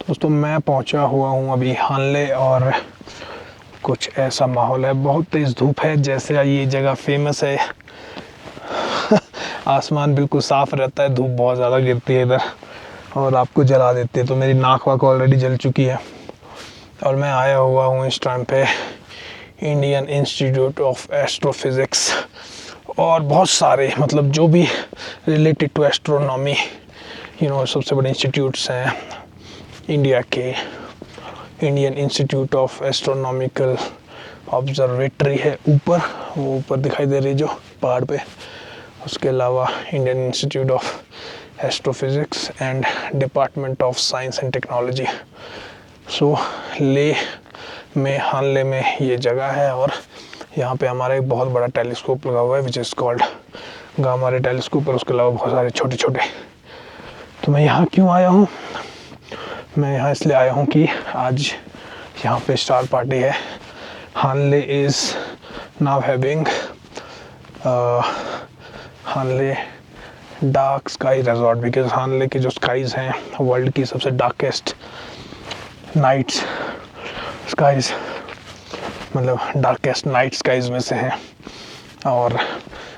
दोस्तों मैं पहुंचा हुआ हूं अभी हानले और कुछ ऐसा माहौल है, बहुत तेज़ धूप है। जैसे ये जगह फेमस है आसमान बिल्कुल साफ़ रहता है, धूप बहुत ज़्यादा गिरती है इधर और आपको जला देती है। तो मेरी नाक वाक ऑलरेडी जल चुकी है और मैं आया हुआ हूँ इस टाइम पे इंडियन इंस्टीट्यूट ऑफ एस्ट्रोफिज़िक्स और बहुत सारे मतलब जो भी रिलेटेड टू एस्ट्रोनॉमी सबसे बड़े इंस्टीट्यूट्स हैं इंडिया के। Indian institute of astronomical observatory है ऊपर, वो ऊपर दिखाई दे रही है जो पहाड़ पे। उसके अलावा Indian institute of Astrophysics and Department of Science and Technology. So Leh में हानले में ये जगह है और यहाँ पे हमारा एक बहुत बड़ा टेलीस्कोप लगा हुआ है which is called gamma ray telescope. और उसके अलावा बहुत सारे छोटे छोटे। तो मैं यहाँ क्यों आया हूँ? मैं यहाँ इसलिए आया हूँ कि आज यहाँ पे स्टार पार्टी है। Hanle is now having Hanle dark sky resort because Hanle की जो स्काईज़ हैं वर्ल्ड की सबसे डार्केस्ट नाइट्स स्काईज़ मतलब डार्केस्ट नाइट स्काईज़ में से हैं। और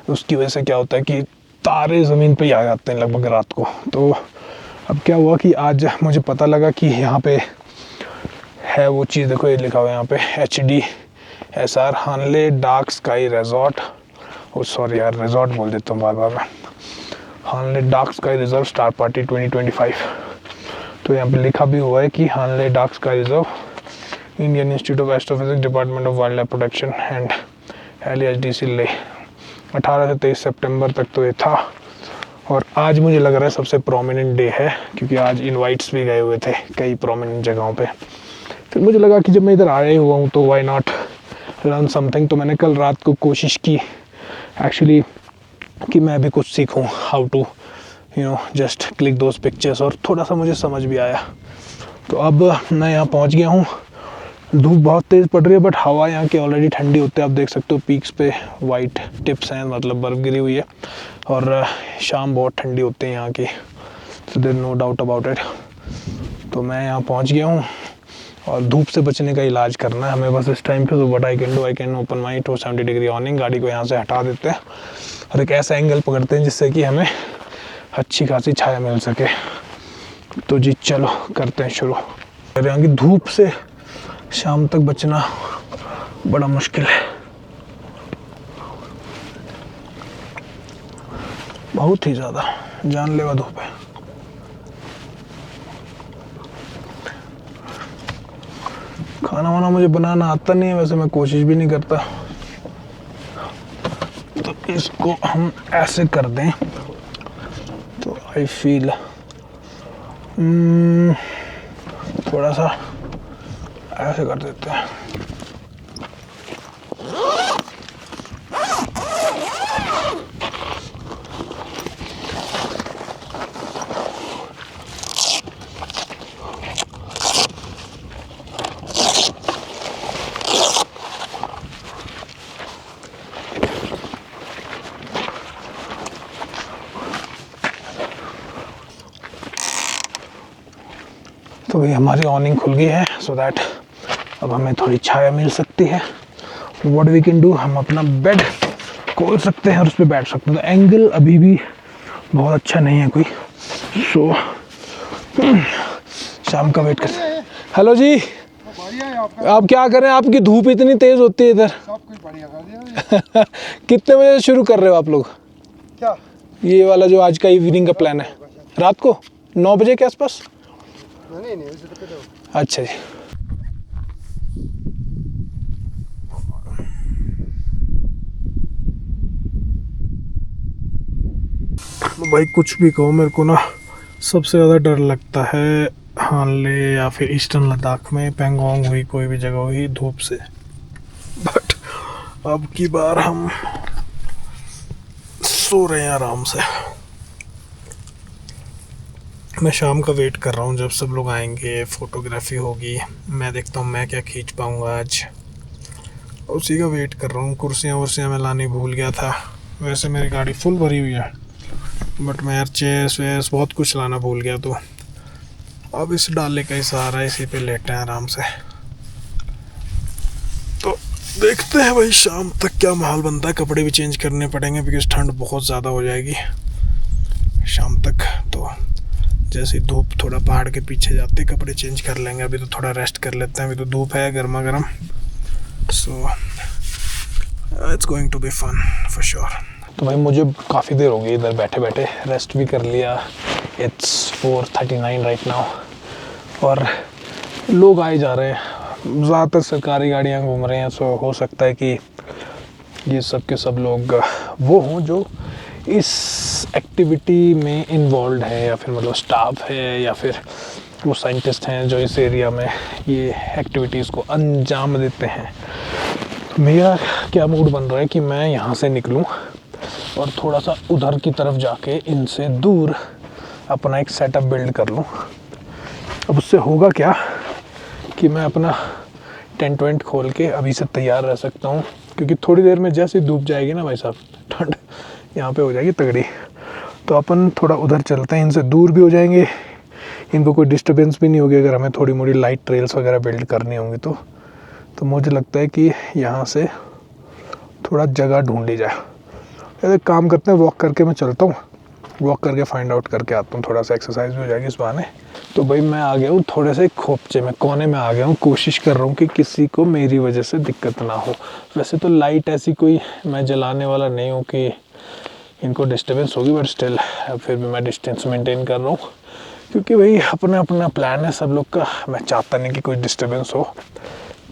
उसकी वजह से क्या होता है कि तारे ज़मीन पे ही आ जाते हैं लगभग रात को। तो अब क्या हुआ कि आज मुझे पता लगा कि यहाँ पे है वो चीज़, देखो ये लिखा हुआ है यहाँ पे HDSR Hanle dark sky resort. Oh sorry यार, रिजॉर्ट बोल देता हूँ बार बार मैं। Hanle dark sky reserve star party 2025। तो यहाँ पे लिखा भी हुआ है कि Hanle dark sky reserve Indian institute of astrophysics department of wildlife protection and LHDC Leh 18 से 23 सितंबर तक तो ये था। और आज मुझे लग रहा है सबसे प्रोमिनेंट डे है क्योंकि आज इनवाइट्स भी गए हुए थे कई प्रोमिनेंट जगहों पे। फिर मुझे लगा कि जब मैं इधर आया हुआ हूँ तो व्हाई नॉट लर्न समथिंग। तो मैंने कल रात को कोशिश की एक्चुअली कि मैं भी कुछ सीखूँ how to just click those pictures और थोड़ा सा मुझे समझ भी आया। तो अब मैं यहाँ पहुँच गया हूँ। धूप बहुत तेज़ पड़ रही है बट हवा यहाँ की ऑलरेडी ठंडी होती है। आप देख सकते हो पीक्स पे वाइट टिप्स हैं, मतलब बर्फ़ गिरी हुई है और शाम बहुत ठंडी होती है यहाँ की। So there no doubt about it. तो मैं यहाँ पहुँच गया हूँ और धूप से बचने का इलाज करना है हमें बस इस टाइम पे। तो what I can open my 270 degree ऑनिंग, गाड़ी को यहाँ से हटा देते हैं और एक ऐसा एंगल पकड़ते हैं जिससे कि हमें अच्छी खासी छाया मिल सके। तो जी चलो करते हैं शुरू। यहाँ की धूप से शाम तक बचना बड़ा मुश्किल है, बहुत ही ज़्यादा जानलेवा धूप है। खाना वाना मुझे बनाना आता नहीं है, वैसे मैं कोशिश भी नहीं करता। तो इसको हम ऐसे कर दें तो आई फील थोड़ा सा ऐसे कर देते हैं। तो ये हमारी ऑनिंग खुल गई है सो दैट अब हमें थोड़ी छाया मिल सकती है। व्हाट वी कैन डू, हम अपना बेड खोल सकते हैं और उस पर बैठ सकते हैं। तो एंगल अभी भी बहुत अच्छा नहीं है कोई। सो शाम का वेट कर। हेलो जी, आप क्या करें, आपकी धूप इतनी तेज होती है इधर। सब कुछ बढ़िया कर दिया। कितने बजे से शुरू कर रहे हो आप लोग? क्या ये वाला जो आज का इवनिंग का प्लान है? रात को 9 बजे के आसपास? नहीं वैसे तो पहले। अच्छा जी। तो भाई कुछ भी कहो, मेरे को ना सबसे ज़्यादा डर लगता है हानले या फिर ईस्टर्न लद्दाख में, पेंगोंग हुई कोई भी जगह हुई, धूप से। बट अब की बार हम सो रहे हैं आराम से। मैं शाम का वेट कर रहा हूँ जब सब लोग आएंगे, फ़ोटोग्राफी होगी, मैं देखता हूँ मैं क्या खींच पाऊँगा आज, उसी का वेट कर रहा हूँ। कुर्सियाँ वुर्सियाँ मैं लानी भूल गया था। वैसे मेरी गाड़ी फुल भरी हुई है बट मैं यार चेयर्स वेयर्स बहुत कुछ लाना भूल गया। तो अब इस डाले का ही सहारा, इसी पे लेटे हैं आराम से। तो देखते हैं भाई शाम तक क्या माहौल बनता है। कपड़े भी चेंज करने पड़ेंगे बिकॉज ठंड बहुत ज़्यादा हो जाएगी शाम तक। तो जैसे ही धूप थोड़ा पहाड़ के पीछे जाते कपड़े चेंज कर लेंगे। अभी तो थोड़ा रेस्ट कर लेते हैं, अभी तो धूप है गर्मा गर्म। So it's going to be fun for sure. तो भाई मुझे काफ़ी देर हो गई इधर बैठे बैठे, रेस्ट भी कर लिया। इट्स 4:39 राइट नाउ और लोग आए जा रहे हैं। ज़्यादातर सरकारी गाड़ियाँ घूम रहे हैं। सो हो सकता है कि ये सब के सब लोग वो हों जो इस एक्टिविटी में इन्वॉल्व है, या फिर मतलब स्टाफ है, या फिर वो साइंटिस्ट हैं जो इस एरिया में ये एक्टिविटीज़ को अंजाम देते हैं। तो मेरा क्या मूड बन रहा है कि मैं यहाँ से निकलूँ और थोड़ा सा उधर की तरफ जाके इनसे दूर अपना एक सेटअप बिल्ड कर लूँ। अब उससे होगा क्या कि मैं अपना टेंट वेंट खोल के अभी से तैयार रह सकता हूँ, क्योंकि थोड़ी देर में जैसे धूप जाएगी ना भाई साहब, ठंड यहाँ पे हो जाएगी तगड़ी। तो अपन थोड़ा उधर चलते हैं, इनसे दूर भी हो जाएंगे, इनको कोई डिस्टर्बेंस भी नहीं होगी अगर हमें थोड़ी मोड़ी लाइट ट्रेल्स वगैरह बिल्ड करनी होंगी तो मुझे लगता है कि यहाँ से थोड़ा जगह ढूंढ ली जाए। एक काम करते हैं, वॉक करके मैं चलता हूँ, वॉक करके फाइंड आउट करके आता हूँ, थोड़ा सा एक्सरसाइज भी हो जाएगी इस बहाने। तो भाई मैं आ गया हूँ थोड़े से खोपचे में, कोने में आ गया हूँ। कोशिश कर रहा हूँ कि किसी को मेरी वजह से दिक्कत ना हो। वैसे तो लाइट ऐसी कोई मैं जलाने वाला नहीं हूँ कि इनको डिस्टर्बेंस होगी, बट स्टिल फिर भी मैं डिस्टेंस मेंटेन कर रहा हूँ, क्योंकि भाई अपना अपना प्लान है सब लोग का। मैं चाहता नहीं कि कोई डिस्टर्बेंस हो।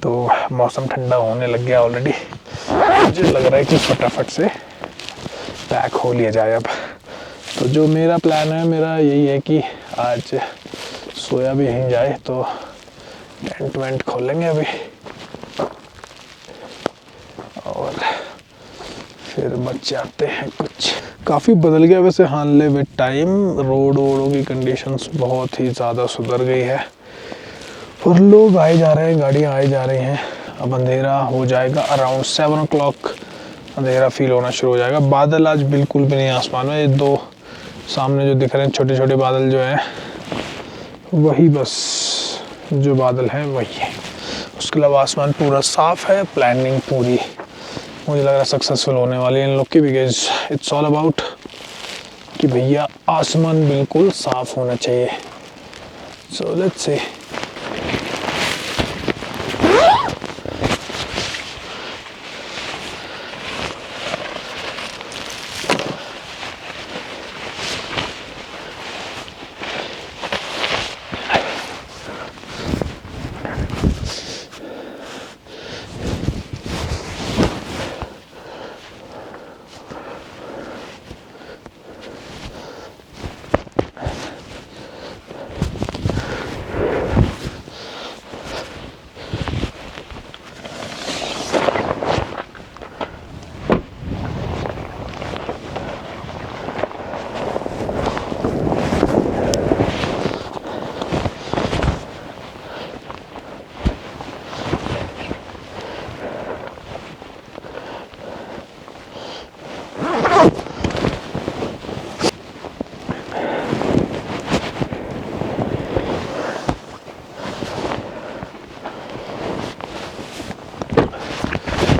तो मौसम ठंडा होने लग गया ऑलरेडी, मुझे लग रहा है कि फटाफट से पैक हो लिया जाए अब। तो जो मेरा प्लान है, मेरा यही है कि आज सोया भी नहीं जाए, तो टेंट वेंट खोलेंगे अभी और फिर बच जाते हैं कुछ। काफ़ी बदल गया वैसे हानले विद टाइम। रोडों की कंडीशंस बहुत ही ज़्यादा सुधर गई है और लोग आए जा रहे हैं, गाड़ियाँ आए जा रही हैं। अब अंधेरा हो जाएगा अराउंड 7 o'clock, अंधेरा फील होना शुरू हो जाएगा। बादल आज बिल्कुल भी नहीं आसमान में, ये दो सामने जो दिख रहे हैं छोटे छोटे बादल जो हैं, वही बस जो बादल हैं वही है। उसके अलावा आसमान पूरा साफ है। प्लानिंग पूरी मुझे लग रहा है सक्सेसफुल होने वाली है इन लोग की, बिकॉज इट्स ऑल अबाउट कि भैया आसमान बिल्कुल साफ होना चाहिए। So let's see.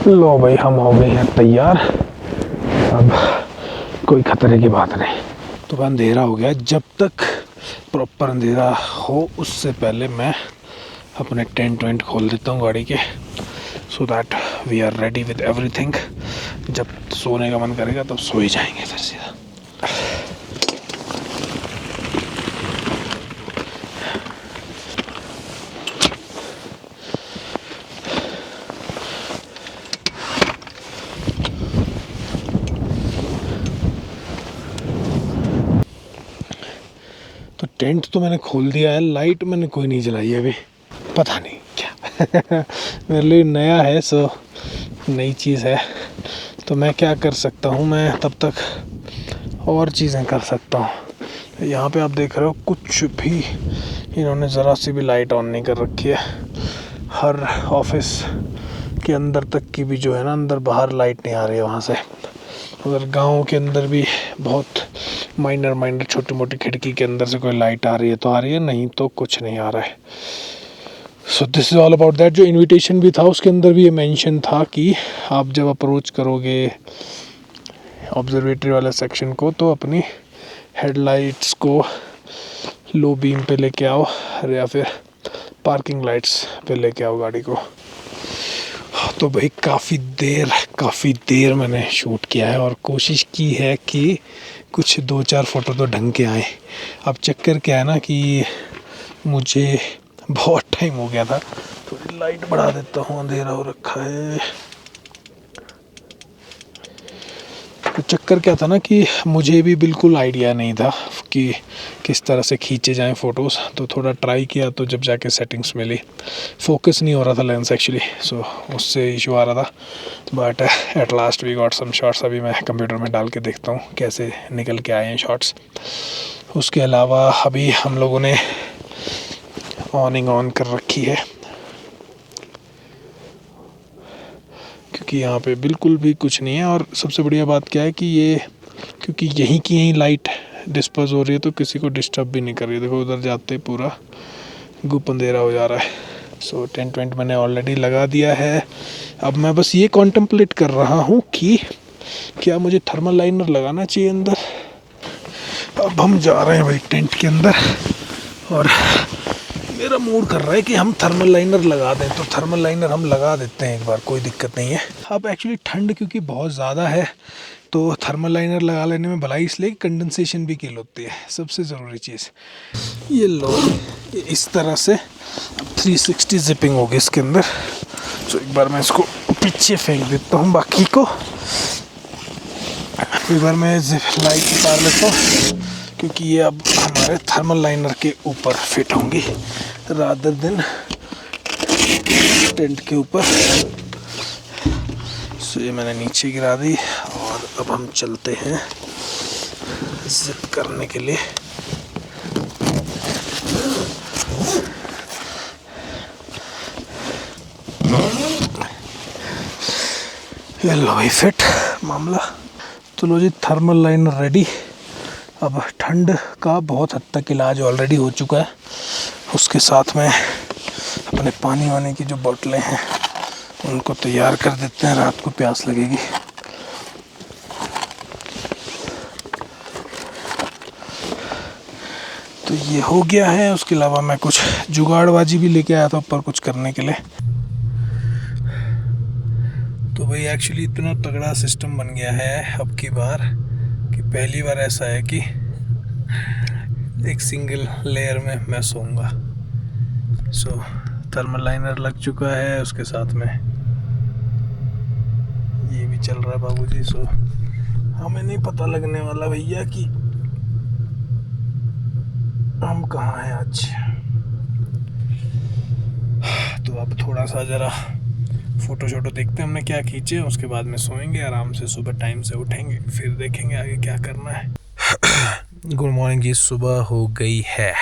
लो भाई हम हो गए हैं तैयार, अब कोई खतरे की बात नहीं। तो अंधेरा हो गया, जब तक प्रॉपर अंधेरा हो उससे पहले मैं अपने टेंट वेंट खोल देता हूँ गाड़ी के, so that we are ready with everything. जब सोने का मन करेगा तब सो ही जाएंगे फिर सीधा। तो टेंट तो मैंने खोल दिया है, लाइट मैंने कोई नहीं जलाई है अभी, पता नहीं क्या मेरे लिए नया है, सो नई चीज़ है। तो मैं क्या कर सकता हूँ, मैं तब तक और चीज़ें कर सकता हूँ। यहाँ पे आप देख रहे हो कुछ भी इन्होंने ज़रा सी भी लाइट ऑन नहीं कर रखी है। हर ऑफिस के अंदर तक की भी जो है ना, अंदर बाहर लाइट नहीं आ रही है वहाँ से। उधर गांव के अंदर भी बहुत माइनर छोटी मोटी खिड़की के अंदर से कोई लाइट आ रही है तो आ रही है, नहीं तो कुछ नहीं आ रहा है। So this is all about that. जो इनविटेशन भी था उसके अंदर भी ये मेंशन था कि आप जब अप्रोच करोगे ऑब्जर्वेटरी वाले सेक्शन को तो अपनी हेडलाइट्स को लो बीम पे लेके आओ या फिर पार्किंग लाइट्स पे लेके आओ गाड़ी को। तो भाई काफ़ी देर मैंने शूट किया है और कोशिश की है कि कुछ 2-4 फ़ोटो तो ढंग के आए। अब चक्कर क्या है ना कि मुझे बहुत टाइम हो गया था, थोड़ी लाइट बढ़ा देता हूँ, अंधेरा हो रखा है। तो चक्कर क्या था ना कि मुझे भी बिल्कुल आइडिया नहीं था कि किस तरह से खींचे जाएं फ़ोटोज़, तो थोड़ा ट्राई किया तो जब जाके सेटिंग्स मिली फोकस नहीं हो रहा था लेंस एक्चुअली, सो उससे इशू आ रहा था। But at last we got some shots. अभी मैं कंप्यूटर में डाल के देखता हूँ कैसे निकल के आए हैं शॉट्स। उसके अलावा अभी हम लोगों ने ऑनिंग ऑन कर रखी है क्योंकि यहाँ पे बिल्कुल भी कुछ नहीं है। और सबसे बढ़िया बात क्या है कि ये क्योंकि यहीं की यहीं लाइट डिस्पर्स हो रही है तो किसी को डिस्टर्ब भी नहीं कर रही है। देखो उधर जाते पूरा गुप अंधेरा हो जा रहा है। सो टेंट वेंट मैंने ऑलरेडी लगा दिया है। अब मैं बस ये कॉन्टेम्पलेट कर रहा हूँ कि क्या मुझे थर्मल लाइनर लगाना चाहिए अंदर। अब हम जा रहे हैं भाई टेंट के अंदर और मेरा मूड कर रहा है कि हम थर्मल लाइनर लगा दें, तो थर्मल लाइनर हम लगा देते हैं एक बार, कोई दिक्कत नहीं है। अब एक्चुअली ठंड क्योंकि बहुत ज़्यादा है तो थर्मल लाइनर लगा लेने में भलाई, इसलिए कंडेंसेशन भी किल होती है, सबसे ज़रूरी चीज़। ये लो, ये इस तरह से 360 जिपिंग होगी इसके अंदर। तो एक बार मैं इसको पीछे फेंक देता हूँ, बाकी को एक बार मैं लाइट उतार लेता हूँ क्योंकि ये अब हमारे थर्मल लाइनर के ऊपर फिट होंगी रादर देन टेंट के ऊपर। सो ये मैंने नीचे गिरा दी और अब हम चलते हैं जिप करने के लिए। ये लो भाई फिट मामला। तो लो जी थर्मल लाइनर रेडी। अब ठंड का बहुत हद तक इलाज ऑलरेडी हो चुका है। उसके साथ में अपने पानी वानी की जो बोतलें हैं उनको तैयार कर देते हैं, रात को प्यास लगेगी। तो ये हो गया है। उसके अलावा मैं कुछ जुगाड़बाजी भी लेके आया था ऊपर कुछ करने के लिए। तो भाई एक्चुअली इतना तगड़ा सिस्टम बन गया है अब की बार कि पहली बार ऐसा है कि एक सिंगल लेयर में मैं सोऊंगा। सो थर्मल लाइनर लग चुका है, उसके साथ में ये भी चल रहा है बाबूजी। सो हमें नहीं पता लगने वाला भैया कि हम कहाँ हैं आज। तो अब थोड़ा सा ज़रा फ़ोटो शोटो देखते हैं हमने क्या खींचे, उसके बाद में सोएंगे आराम से, सुबह टाइम से उठेंगे, फिर देखेंगे आगे क्या करना है। गुड मॉर्निंग जी, सुबह हो गई है।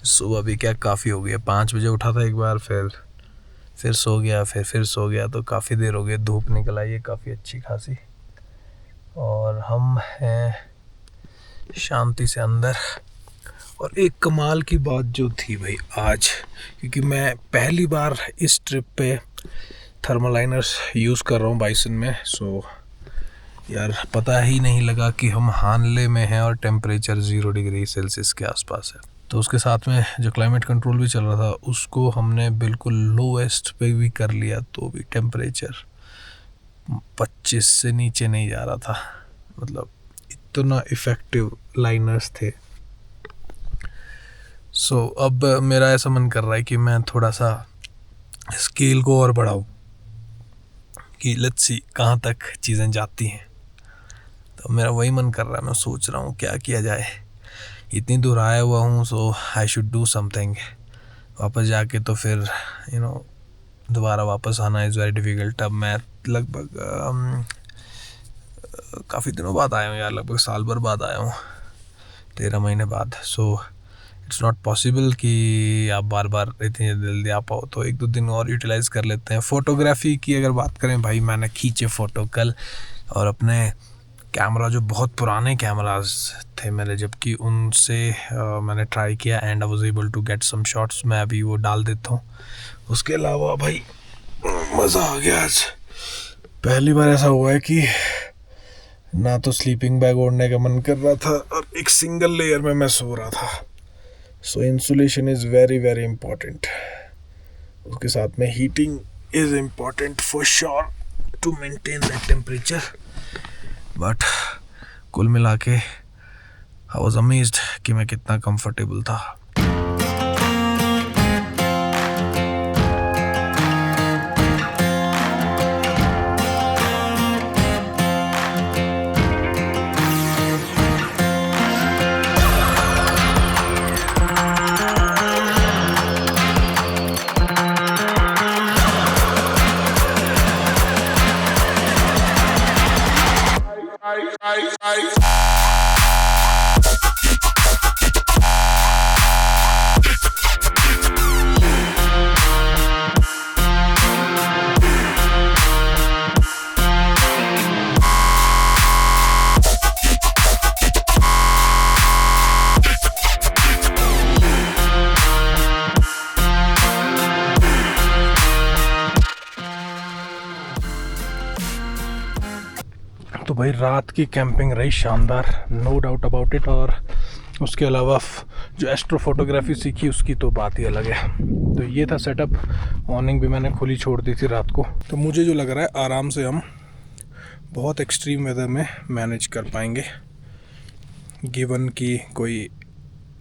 सुबह भी क्या काफ़ी हो गई है, 5 बजे उठा था एक बार, फिर सो गया, फिर सो गया, तो काफ़ी देर हो गई। धूप निकल आई है काफ़ी अच्छी खासी और हम हैं शांति से अंदर। और एक कमाल की बात जो थी भाई आज, क्योंकि मैं पहली बार इस ट्रिप पे थर्मल लाइनर्स यूज़ कर रहा हूँ बाइसन में। सो यार पता ही नहीं लगा कि हम हानले में हैं और टेम्परेचर 0 डिग्री सेल्सियस के आसपास है। तो उसके साथ में जो क्लाइमेट कंट्रोल भी चल रहा था उसको हमने बिल्कुल लोएस्ट पे भी कर लिया, तो भी टेम्परेचर 25 से नीचे नहीं जा रहा था। मतलब इतना इफ़ेक्टिव लाइनर्स थे। सो अब मेरा ऐसा मन कर रहा है कि मैं थोड़ा सा स्केल को और बढ़ाऊँ कि लेट्स सी कहाँ तक चीज़ें जाती हैं। तो मेरा वही मन कर रहा है, मैं सोच रहा हूँ क्या किया जाए। इतनी दूर आया हुआ हूँ, सो आई शुड डू समथिंग। वापस जाके तो फिर दोबारा वापस आना इज़ वेरी डिफ़िकल्ट। अब मैं लगभग काफ़ी दिनों बाद आया हूँ यार, लगभग साल भर बाद आया हूँ, 13 महीने बाद। सो इट्स नॉट पॉसिबल कि आप बार बार इतनी जल्दी आ पाओ, तो 1-2 दिन और यूटिलाइज़ कर लेते हैं। फ़ोटोग्राफी की अगर बात करें भाई, मैंने खींचे फ़ोटो कल और अपने कैमरा जो बहुत पुराने कैमरास थे मेरे, जबकि उनसे मैंने ट्राई किया and I was able to get some shots. मैं अभी वो डाल देता हूँ। उसके अलावा भाई मज़ा आ गया आज। पहली बार ऐसा हुआ है कि ना तो स्लीपिंग बैग ओढ़ने का मन कर रहा था और एक सिंगल लेयर में मैं सो रहा था। So insulation is very very important. उसके साथ में heating is important for sure to maintain that temperature. But कुल मिला के आई वॉज अमेज्ड कि मैं कितना कंफर्टेबल था। तो भाई रात की कैंपिंग रही शानदार, नो डाउट अबाउट इट। और उसके अलावा जो एस्ट्रो फोटोग्राफी सीखी उसकी तो बात ही अलग है। तो ये था सेटअप। मॉर्निंग भी मैंने खुली छोड़ दी थी रात को। तो मुझे जो लग रहा है आराम से हम बहुत एक्सट्रीम वेदर में मैनेज कर पाएंगे, गिवन कि कोई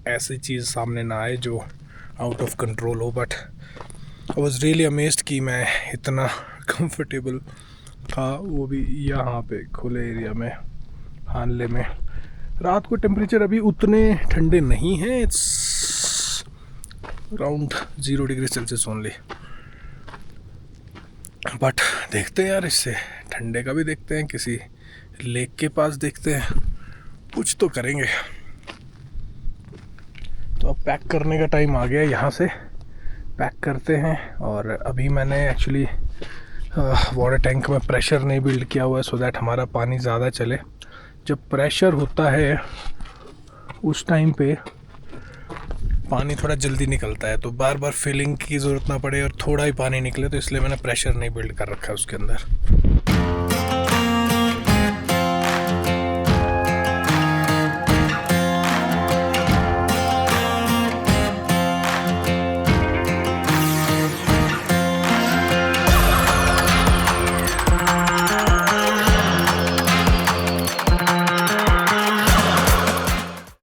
ऐसी चीज़ सामने ना आए जो आउट ऑफ कंट्रोल हो। But I was really amazed कि मैं इतना कंफर्टेबल था, वो भी यहाँ पे खुले एरिया में, हानले में। रात को टेम्परेचर अभी उतने ठंडे नहीं हैं, it's around 0 degree Celsius only. But देखते हैं यार, इससे ठंडे का भी देखते हैं, किसी लेक के पास देखते हैं, कुछ तो करेंगे। तो अब पैक करने का टाइम आ गया, यहाँ से पैक करते हैं। और अभी मैंने एक्चुअली वाटर टैंक में प्रेशर नहीं बिल्ड किया हुआ है सो दैट हमारा पानी ज़्यादा चले। जब प्रेशर होता है उस टाइम पे पानी थोड़ा जल्दी निकलता है, तो बार बार फिलिंग की ज़रूरत ना पड़े और थोड़ा ही पानी निकले, तो इसलिए मैंने प्रेशर नहीं बिल्ड कर रखा है उसके अंदर।